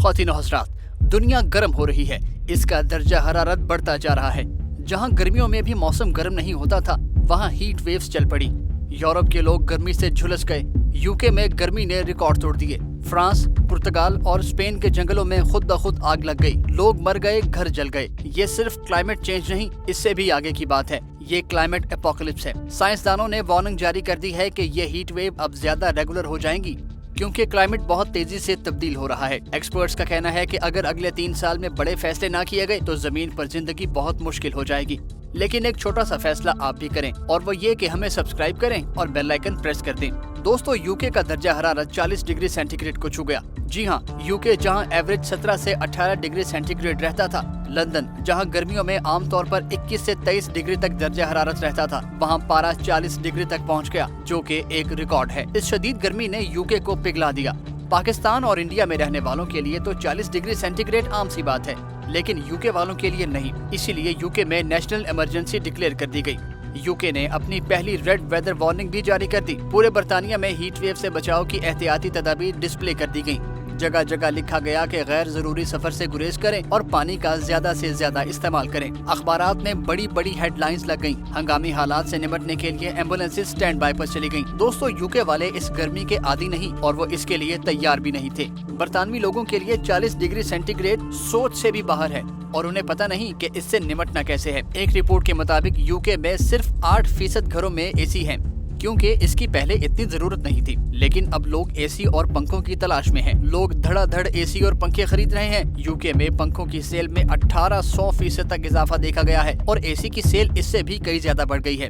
ख्वातीन और हज़रात, दुनिया गर्म हो रही है। इसका दर्जा हरारत बढ़ता जा रहा है। जहां गर्मियों में भी मौसम गर्म नहीं होता था, वहां हीट वेव्स चल पड़ी। यूरोप के लोग गर्मी से झुलस गए। यूके में गर्मी ने रिकॉर्ड तोड़ दिए। फ्रांस, पुर्तगाल और स्पेन के जंगलों में खुद ब खुद आग लग गई। लोग मर गए, घर जल गए। ये सिर्फ क्लाइमेट चेंज नहीं, इससे भी आगे की बात है। ये क्लाइमेट एपोकलिप्स है। साइंसदानों ने वार्निंग जारी कर दी है कि ये हीट वेव अब ज्यादा रेगुलर हो जाएंगी, क्योंकि क्लाइमेट बहुत तेजी से तब्दील हो रहा है। एक्सपर्ट्स का कहना है कि अगर अगले 3 साल में बड़े फैसले ना किए गए तो जमीन पर जिंदगी बहुत मुश्किल हो जाएगी। लेकिन एक छोटा सा फैसला आप भी करें, और वो ये कि हमें सब्सक्राइब करें और बेल आइकन प्रेस कर दें। दोस्तों, यूके का दर्जा हरारत 40 डिग्री सेंटीग्रेड को छू गया। जी हाँ, यूके जहाँ एवरेज 17 से 18 डिग्री सेंटीग्रेड रहता था, लंदन जहाँ गर्मियों में आमतौर पर 21 से 23 डिग्री तक दर्जा हरारत रहता था, वहाँ पारा 40 डिग्री तक पहुँच गया, जो कि एक रिकॉर्ड है। इस शदीद गर्मी ने यूके को पिघला दिया। पाकिस्तान और इंडिया में रहने वालों के लिए तो 40 डिग्री सेंटीग्रेड आम सी बात है, लेकिन यूके वालों के लिए नहीं। इसीलिए यूके में नेशनल इमरजेंसी डिक्लेयर कर दी गई। यूके ने अपनी पहली रेड वेदर वार्निंग भी जारी कर दी। पूरे बरतानिया में हीट वेव से बचाव की एहतियाती तदाबीर डिस्प्ले कर दी गई। जगह जगह लिखा गया कि गैर जरूरी सफर से गुरेज करें और पानी का ज्यादा से ज्यादा इस्तेमाल करें। अखबारात में बड़ी बड़ी हेडलाइंस लग गईं। हंगामी हालात से निपटने के लिए एम्बुलेंसेज स्टैंड बाय पर चली गईं। दोस्तों, यूके वाले इस गर्मी के आदी नहीं और वो इसके लिए तैयार भी नहीं थे। बरतानवी लोगों के लिए 40 डिग्री सेंटीग्रेड सोच से भी बाहर है और उन्हें पता नहीं कि इससे निपटना कैसे है। एक रिपोर्ट के मुताबिक यूके में सिर्फ 8% घरों में एसी हैं, क्योंकि इसकी पहले इतनी जरूरत नहीं थी। लेकिन अब लोग एसी और पंखों की तलाश में हैं। लोग धड़ाधड़ एसी और पंखे खरीद रहे हैं। यूके में पंखों की सेल में 1800% तक इजाफा देखा गया है और एसी की सेल इससे भी कई ज्यादा बढ़ गई है।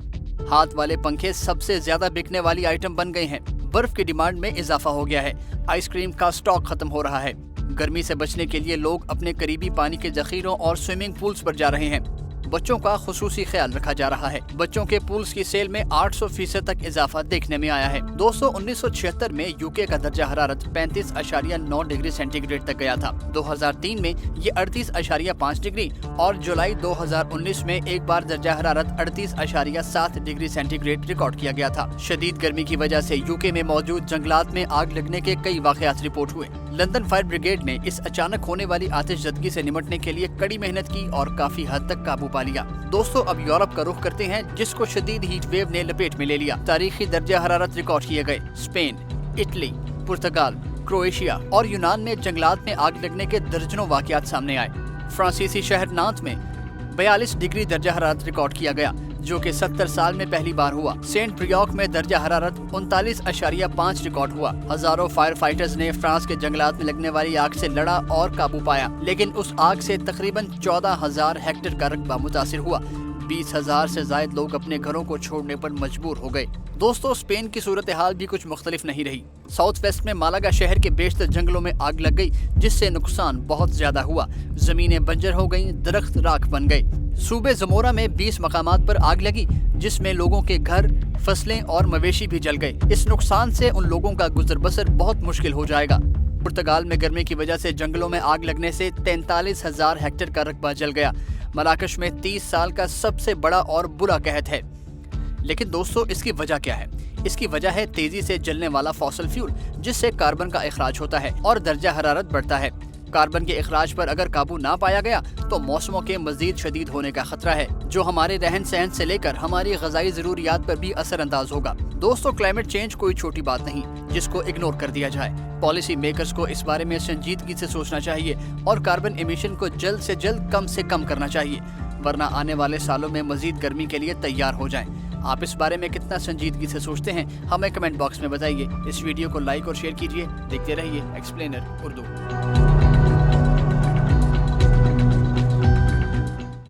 हाथ वाले पंखे सबसे ज्यादा बिकने वाली आइटम बन गए हैं। बर्फ की डिमांड में इजाफा हो गया है। आइसक्रीम का स्टॉक खत्म हो रहा है। गर्मी से बचने के लिए लोग अपने करीबी पानी के जखीरों और स्विमिंग पूल्स पर जा रहे हैं। बच्चों का खुसूसी ख्याल रखा जा रहा है। बच्चों के पूल्स की सेल में 800% तक इजाफा देखने में आया है। दोस्तों, 1976 में यूके का दर्जा हरारत 35.9 डिग्री सेंटीग्रेड तक गया था। 2003 में ये 38.5 डिग्री और जुलाई 2019 में एक बार दर्जा हरारत 38.7 डिग्री सेंटीग्रेड रिकॉर्ड किया गया था। शदीद गर्मी की वजह से यूके में मौजूद जंगलात में आग लगने के कई वाकयात रिपोर्ट हुए। लंदन फायर ब्रिगेड ने इस अचानक होने वाली आतिशज़दगी से निपटने के लिए कड़ी मेहनत की और काफी हद तक काबू पा लिया। दोस्तों, अब यूरोप का रुख करते हैं, जिसको शदीद हीट वेव ने लपेट में ले लिया। तारीखी दर्जा हरारत रिकॉर्ड किए गए। स्पेन, इटली, पुर्तगाल, क्रोएशिया और यूनान में जंगलात में आग लगने के दर्जनों वाकयात सामने आए। फ्रांसीसी शहर नांत में 42 डिग्री दर्जा हरारत रिकॉर्ड किया गया, जो कि 70 साल में पहली बार हुआ। सेंट प्रियॉक में दर्जा हरारत 39.5 रिकॉर्ड हुआ। हजारों फायर फाइटर्स ने फ्रांस के जंगलात में लगने वाली आग से लड़ा और काबू पाया, लेकिन उस आग से तकरीबन 14,000 हेक्टेयर का रकबा मुतासिर हुआ। 20,000 से ज्यादा लोग अपने घरों को छोड़ने पर मजबूर हो गए। दोस्तों, स्पेन की सूरत हाल भी कुछ मुख्तलिफ नहीं रही। साउथ वेस्ट में मालागा शहर के बेशतर जंगलों में आग लग गई, जिससे नुकसान बहुत ज्यादा हुआ। जमीनें बंजर हो गईं, दरख्त राख बन गए। सूबे जमोरा में 20 मकामात पर आग लगी, जिसमें लोगों के घर, फसलें और मवेशी भी जल गए। इस नुकसान से उन लोगों का गुजर बसर बहुत मुश्किल हो जाएगा। पुर्तगाल में गर्मी की वजह से जंगलों में आग लगने से 43,000 हेक्टेयर का रकबा जल गया। मराकश में 30 साल का सबसे बड़ा और बुरा कहत है। लेकिन दोस्तों, इसकी वजह क्या है? इसकी वजह है तेजी से जलने वाला फॉसिल फ्यूल, जिससे कार्बन का इखराज होता है और दर्जा हरारत बढ़ता है। कार्बन के इखराज पर अगर काबू ना पाया गया तो मौसमों के मजीद शदीद होने का खतरा है, जो हमारे रहन सहन से लेकर हमारी ग़िज़ाई ज़रूरियात पर भी असर अंदाज होगा। दोस्तों, क्लाइमेट चेंज कोई छोटी बात नहीं जिसको इग्नोर कर दिया जाए। पॉलिसी मेकर्स को इस बारे में संजीदगी से सोचना चाहिए और कार्बन एमिशन को जल्द से जल्द कम से कम करना चाहिए, वरना आने वाले सालों में मजीद गर्मी के लिए तैयार हो जाएं। आप इस बारे में कितना संजीदगी से सोचते हैं, हमें कमेंट बॉक्स में बताइए। इस वीडियो को लाइक और शेयर कीजिए। देखते रहिए एक्सप्लेनर उर्दू।